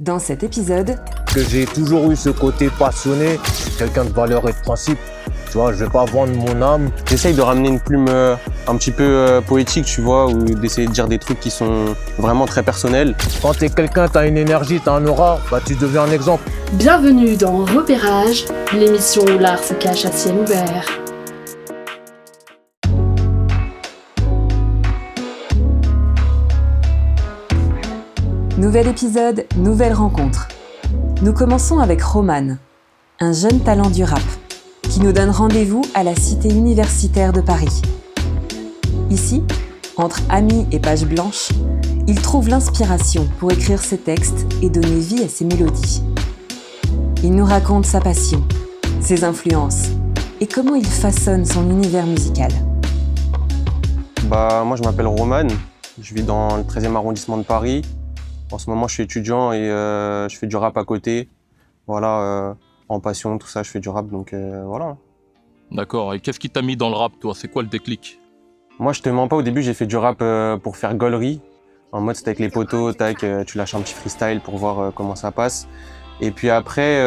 Dans cet épisode, Que j'ai toujours eu ce côté passionné, quelqu'un de valeur et de principe. Tu vois, je vais pas vendre mon âme. J'essaye de ramener une plume un petit peu poétique, tu vois, ou d'essayer de dire des trucs qui sont vraiment très personnels. Quand t'es quelqu'un, t'as une énergie, t'as un aura, bah tu deviens un exemple. Bienvenue dans Repérage, l'émission où l'art se cache à ciel ouvert. nouvel épisode, nouvelle rencontre. Nous commençons avec Roman, un jeune talent du rap, qui nous donne rendez-vous à la cité universitaire de Paris. Ici, entre amis et pages blanches, il trouve l'inspiration pour écrire ses textes et donner vie à ses mélodies. Il nous raconte sa passion, ses influences et comment il façonne son univers musical. Moi, je m'appelle Roman, je vis dans le 13e arrondissement de Paris. En ce moment, je suis étudiant et je fais du rap à côté. Voilà, en passion, tout ça, je fais du rap, donc voilà. D'accord, et qu'est-ce qui t'a mis dans le rap, toi? C'est quoi le déclic? Moi, je te mens pas, au début, j'ai fait du rap pour faire gaulerie. En mode, c'était avec les potos, tac, tu lâches un petit freestyle pour voir comment ça passe. Et puis après,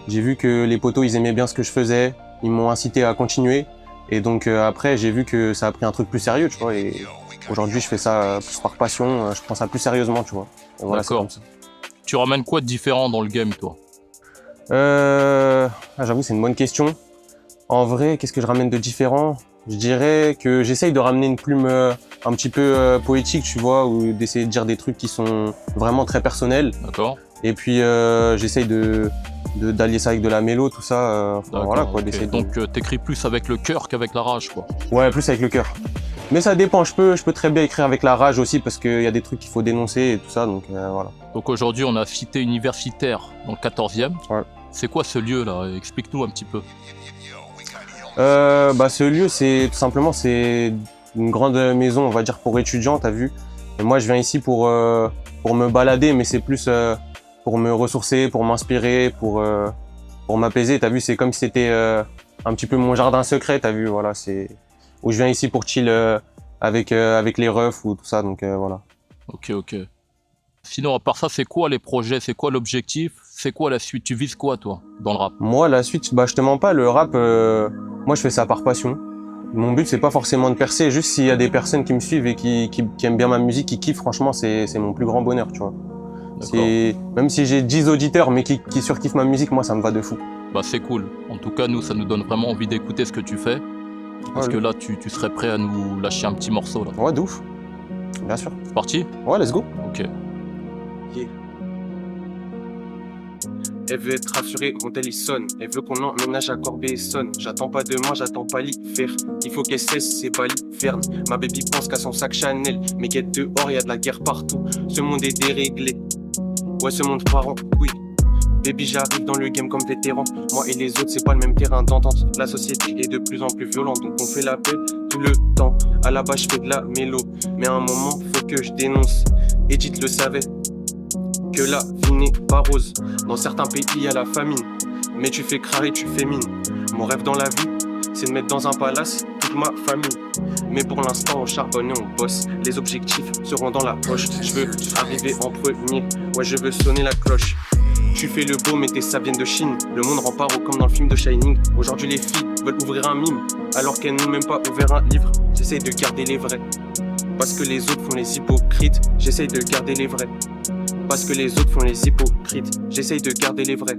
j'ai vu que les potos, ils aimaient bien ce que je faisais. Ils m'ont incité à continuer. Et donc après, j'ai vu que ça a pris un truc plus sérieux, tu vois. Et aujourd'hui, je fais ça plus par passion, je prends ça plus sérieusement, tu vois. Et voilà, D'accord. c'est comme ça. Tu ramènes quoi de différent dans le game, toi? J'avoue, c'est une bonne question. En vrai, qu'est-ce que je ramène de différent? Je dirais que j'essaye de ramener une plume un petit peu poétique, tu vois, ou d'essayer de dire des trucs qui sont vraiment très personnels. D'accord. Et puis j'essaye d'allier ça avec de la mélo, tout ça. D'accord, Voilà quoi, ok. d'essayer de... Donc t'écris plus avec le cœur qu'avec la rage, quoi. Ouais, plus avec le cœur. Mais ça dépend, je peux très bien écrire avec la rage aussi parce qu'il y a des trucs qu'il faut dénoncer et tout ça, donc voilà. Donc aujourd'hui, on a cité universitaire dans le 14e. Ouais. C'est quoi ce lieu-là? Explique-nous un petit peu. Ce lieu, c'est tout simplement c'est une grande maison, on va dire pour étudiants, t'as vu. Et moi, je viens ici pour me balader, mais c'est plus pour me ressourcer, pour m'inspirer, pour m'apaiser. T'as vu, c'est comme si c'était un petit peu mon jardin secret, t'as vu. Voilà, c'est où je viens ici pour chill avec les refs ou tout ça, donc voilà. Ok. Sinon, à part ça, c'est quoi les projets? C'est quoi l'objectif? C'est quoi la suite? Tu vises quoi, toi, dans le rap? Moi, la suite, je te mens pas, le rap, moi, je fais ça par passion. Mon but, c'est pas forcément de percer, juste s'il y a des personnes qui me suivent et qui aiment bien ma musique, qui kiffent, franchement, c'est mon plus grand bonheur, tu vois. Même si j'ai 10 auditeurs, mais qui surkiffent ma musique, moi, ça me va de fou. Bah c'est cool. En tout cas, nous, ça nous donne vraiment envie d'écouter ce que tu fais. Parce que là, tu serais prêt à nous lâcher un petit morceau, là. Ouais, de ouf. Bien sûr. C'est parti? Ouais, let's go. Ok. Yeah. Elle veut être rassurée, mon tel il sonne. Elle veut qu'on emménage à Corbeil-Essonnes. J'attends pas demain, j'attends pas l'hiver. Il faut qu'elle cesse ses balivernes. Ma baby pense qu'à son sac Chanel. Mais quête dehors, y'a de la guerre partout. Ce monde est déréglé. Ouais, ce monde part en couille. Baby, j'arrive dans le game comme vétéran. Moi et les autres, c'est pas le même terrain d'entente. La société est de plus en plus violente, donc on fait la paix tout le temps. À la base, je fais de la mélo. Mais à un moment, faut que je dénonce. Edith le savait. Que la vie n'est pas rose. Dans certains pays, il y a la famine. Mais tu fais crarer, tu fais mine. Mon rêve dans la vie, c'est de mettre dans un palace toute ma famille. Mais pour l'instant, on charbonne et on bosse. Les objectifs seront dans la poche. Je veux arriver en premier. Ouais, je veux sonner la cloche. Tu fais le beau, mais tes sabiennes de Chine. Le monde rend paro comme dans le film de Shining. Aujourd'hui, les filles veulent ouvrir un mime. Alors qu'elles n'ont même pas ouvert un livre. J'essaye de garder les vrais. Parce que les autres font les hypocrites. J'essaye de garder les vrais. Parce que les autres font les hypocrites. J'essaye de garder les vrais.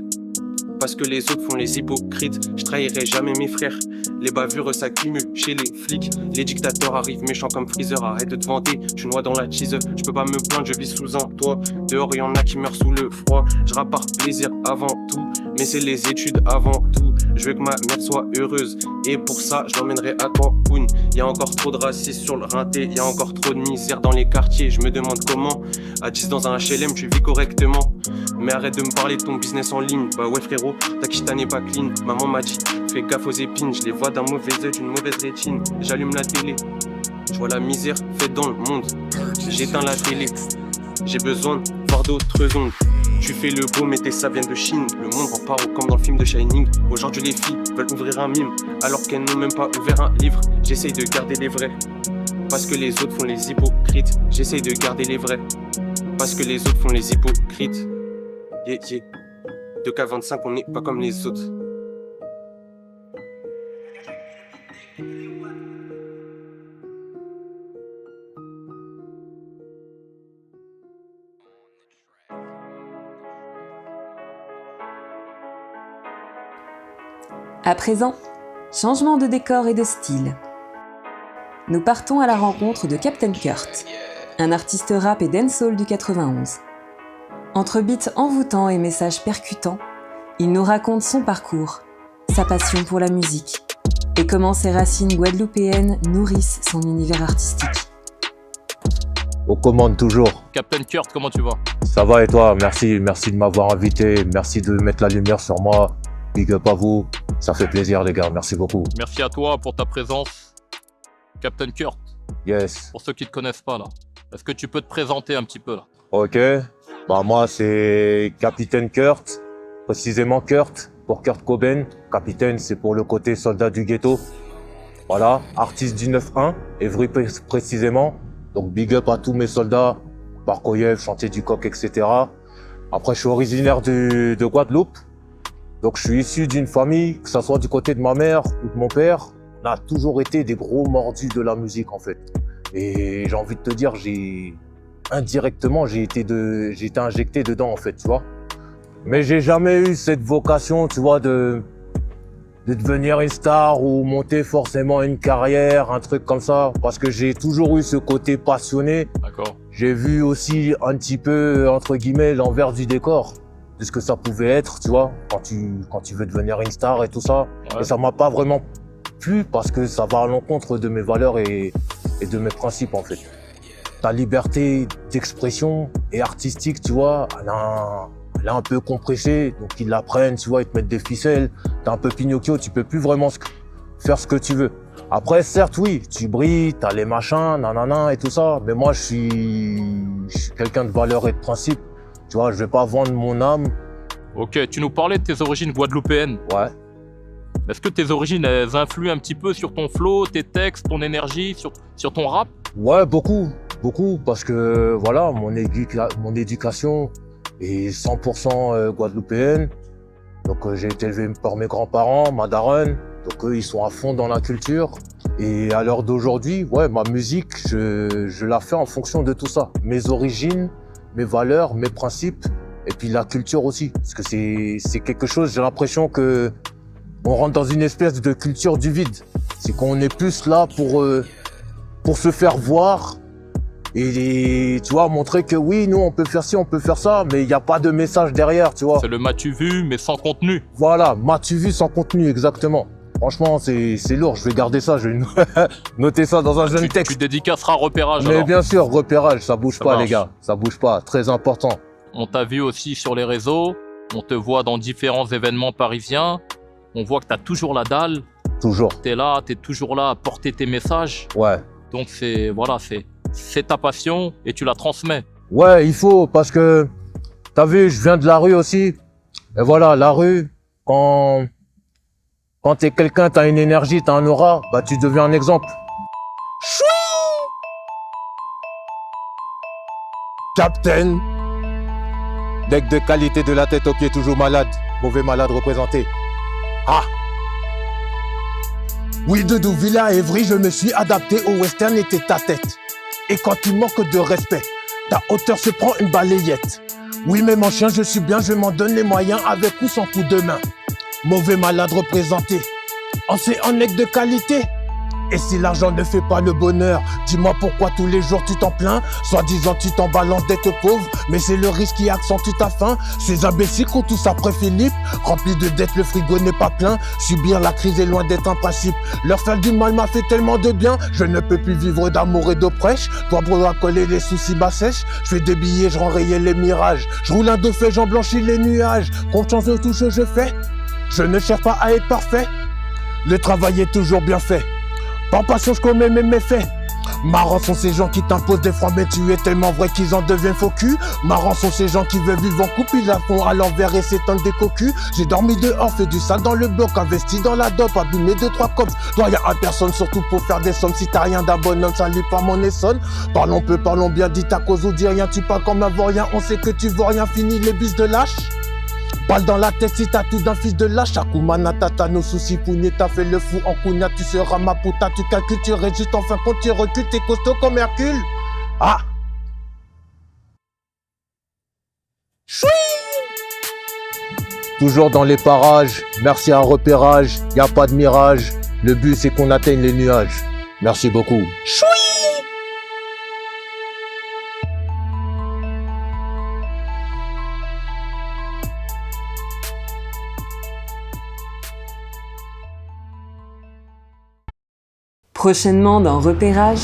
Parce que les autres font les hypocrites. Je trahirai jamais mes frères. Les bavures s'accumulent chez les flics. Les dictateurs arrivent méchants comme Freezer. Arrête de te vanter, tu noies dans la cheese. Je peux pas me plaindre, je vis sous un toit. Dehors y'en a qui meurent sous le froid. Je rappe par plaisir avant tout. Mais c'est les études avant tout. Je veux que ma mère soit heureuse. Et pour ça, je l'emmènerai à Cancun. Y'a encore trop de racisme sur le rinté. Y'a encore trop de misère dans les quartiers. Je me demande comment, à 10 dans un HLM, tu vis correctement. Mais arrête de me parler de ton business en ligne. Bah ouais frérot, ta quicheta n'est pas clean. Maman m'a dit, fais gaffe aux épines. Je les vois d'un mauvais œil, d'une mauvaise rétine. J'allume la télé, je vois la misère faite dans le monde. J'éteins la télé, j'ai besoin de voir d'autres ondes. Tu fais le beau mais tes sabiennes de Chine. Le monde rend paro comme dans le film de Shining. Aujourd'hui les filles veulent ouvrir un mime. Alors qu'elles n'ont même pas ouvert un livre. J'essaye de garder les vrais. Parce que les autres font les hypocrites. J'essaye de garder les vrais. parce que les autres font les hypocrites. Yeah, yeah. 2K25, on n'est pas comme les autres. À présent, changement de décor et de style. Nous partons à la rencontre de Captain Kurt, un artiste rap et dancehall du 91. Entre beats envoûtants et messages percutants, il nous raconte son parcours, sa passion pour la musique et comment ses racines guadeloupéennes nourrissent son univers artistique. Aux commandes toujours. Captain Kurt, comment tu vas? Ça va et toi? Merci de m'avoir invité. Merci de mettre la lumière sur moi. Big up à vous. Ça fait plaisir les gars, merci beaucoup. Merci à toi pour ta présence. Captain Kurt, Yes. pour ceux qui ne te connaissent pas là, est-ce que tu peux te présenter un petit peu là? Ok. Bah moi c'est Capitaine Kurt. Précisément Kurt, pour Kurt Cobain. Capitaine c'est pour le côté soldat du ghetto. Voilà, artiste du 9-1, Évry précisément. Donc big up à tous mes soldats, Barkoyev, Chantier du Coq, etc. Après je suis originaire de Guadeloupe. Donc je suis issu d'une famille, que ça soit du côté de ma mère ou de mon père, on a toujours été des gros mordus de la musique en fait. Et j'ai envie de te dire, indirectement j'ai été injecté dedans en fait, tu vois. Mais j'ai jamais eu cette vocation, tu vois, de devenir une star ou monter forcément une carrière, un truc comme ça, parce que j'ai toujours eu ce côté passionné. D'accord. J'ai vu aussi un petit peu, entre guillemets, l'envers du décor de ce que ça pouvait être, tu vois, quand tu veux devenir une star et tout ça. Ouais. Et ça m'a pas vraiment plu parce que ça va à l'encontre de mes valeurs et de mes principes en fait. Ta liberté d'expression et artistique, tu vois, elle est un peu compressée, donc ils la prennent, tu vois, ils te mettent des ficelles, t'es un peu Pinocchio, tu peux plus vraiment faire ce que tu veux. Après, certes, oui, tu brilles, t'as les machins, nanana et tout ça, mais moi, je suis quelqu'un de valeurs et de principes. Tu vois, je vais pas vendre mon âme. Ok, tu nous parlais de tes origines guadeloupéennes. Ouais. Est-ce que tes origines, elles influent un petit peu sur ton flow, tes textes, ton énergie, sur ton rap? Ouais, beaucoup, parce que voilà, mon éducation est 100% guadeloupéenne. Donc j'ai été élevé par mes grands-parents, ma daronne. Donc eux, ils sont à fond dans la culture. Et à l'heure d'aujourd'hui, ouais, ma musique, je la fais en fonction de tout ça. Mes origines, mes valeurs, mes principes, et puis la culture aussi. Parce que c'est quelque chose, j'ai l'impression que on rentre dans une espèce de culture du vide. C'est qu'on est plus là pour se faire voir et tu vois, montrer que oui, nous on peut faire ci, on peut faire ça, mais il n'y a pas de message derrière, tu vois. C'est le m'as-tu vu, mais sans contenu. Voilà, m'as-tu vu sans contenu, exactement. Franchement, c'est lourd, je vais garder ça, je vais noter ça dans un jeune texte. Tu dédicaceras repérage Mais alors. bien sûr, repérage, ça bouge Ça pas marche. les gars, ça bouge pas, très important. On t'a vu aussi sur les réseaux, on te voit dans différents événements parisiens, on voit que t'as toujours la dalle, Toujours, t'es toujours là à porter tes messages, ouais. donc c'est ta passion et tu la transmets. Ouais, il faut, parce que, t'as vu, je viens de la rue aussi. Et voilà, la rue, quand t'es quelqu'un, t'as une énergie, t'as un aura, bah tu deviens un exemple. Captain. Deck de qualité de la tête aux pieds, toujours malade. Mauvais malade représenté. Ah. Oui, de Douvilla Évry, je me suis adapté au western et t'es ta tête. Et quand tu manques de respect, ta hauteur se prend une balayette. Oui, mais mon chien, je suis bien, je m'en donne les moyens avec ou sans coup de main. Mauvais malade représenté. On sait en est de qualité. Et si l'argent ne fait pas le bonheur, dis-moi pourquoi tous les jours tu t'en plains. Soi-disant tu t'en balances d'être pauvre, mais c'est le risque qui accentue ta faim. Ces imbéciles courent tous après Philippe. Rempli de dettes, le frigo n'est pas plein. Subir la crise est loin d'être un principe. Leur faire du mal m'a fait tellement de bien. Je ne peux plus vivre d'amour et d'eau fraîche. Toi pour coller les soucis bas sèches. Je fais des billets, je renraye les mirages. Je roule un de fait, j'en blanchis les nuages. Confiance de tout ce que je fais. Je ne cherche pas à être parfait. Le travail est toujours bien fait. Par passion, je commets mes méfaits. Marrant sont ces gens qui t'imposent des fois, mais tu es tellement vrai qu'ils en deviennent faux cul. Marrant sont ces gens qui veulent vivre en couple, ils la font à l'envers et s'étendent des cocus. J'ai dormi dehors, fait du sale dans le bloc, investi dans la dope, abîmé 2-3 cops. Doyen à personne, surtout pour faire des sommes. Si t'as rien d'un bonhomme, ça lit pas mon essonne. Parlons peu, parlons bien, dis ta cause ou dis rien. Tu parles comme un vaurien, on sait que tu vaux rien, fini les bis de lâche. Balle dans la tête si t'as tout d'un fils de lâche. Akuma Natata, nos soucis pougnés, t'as fait le fou en Kuna, tu seras ma puta, tu calcules, tu résistes, en fin compte tu recules, t'es costaud comme Hercule. Ah. Choui. Toujours dans les parages, merci à un repérage, y a pas de mirage. Le but c'est qu'on atteigne les nuages. Merci beaucoup. Choui. Prochainement dans Repérage.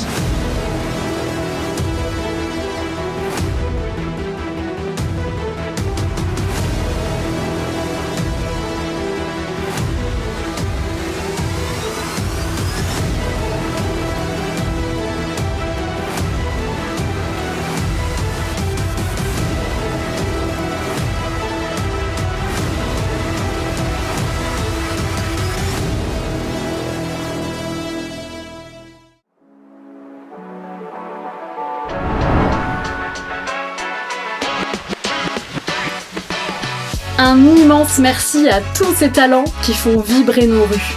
Un immense merci à tous ces talents qui font vibrer nos rues.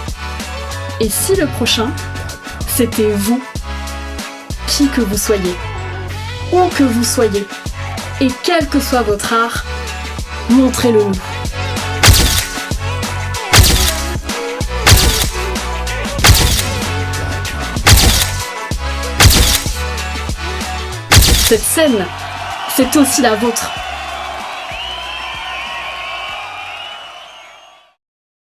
Et si le prochain, c'était vous, qui que vous soyez, où que vous soyez, et quel que soit votre art, montrez-le nous. Cette scène, c'est aussi la vôtre.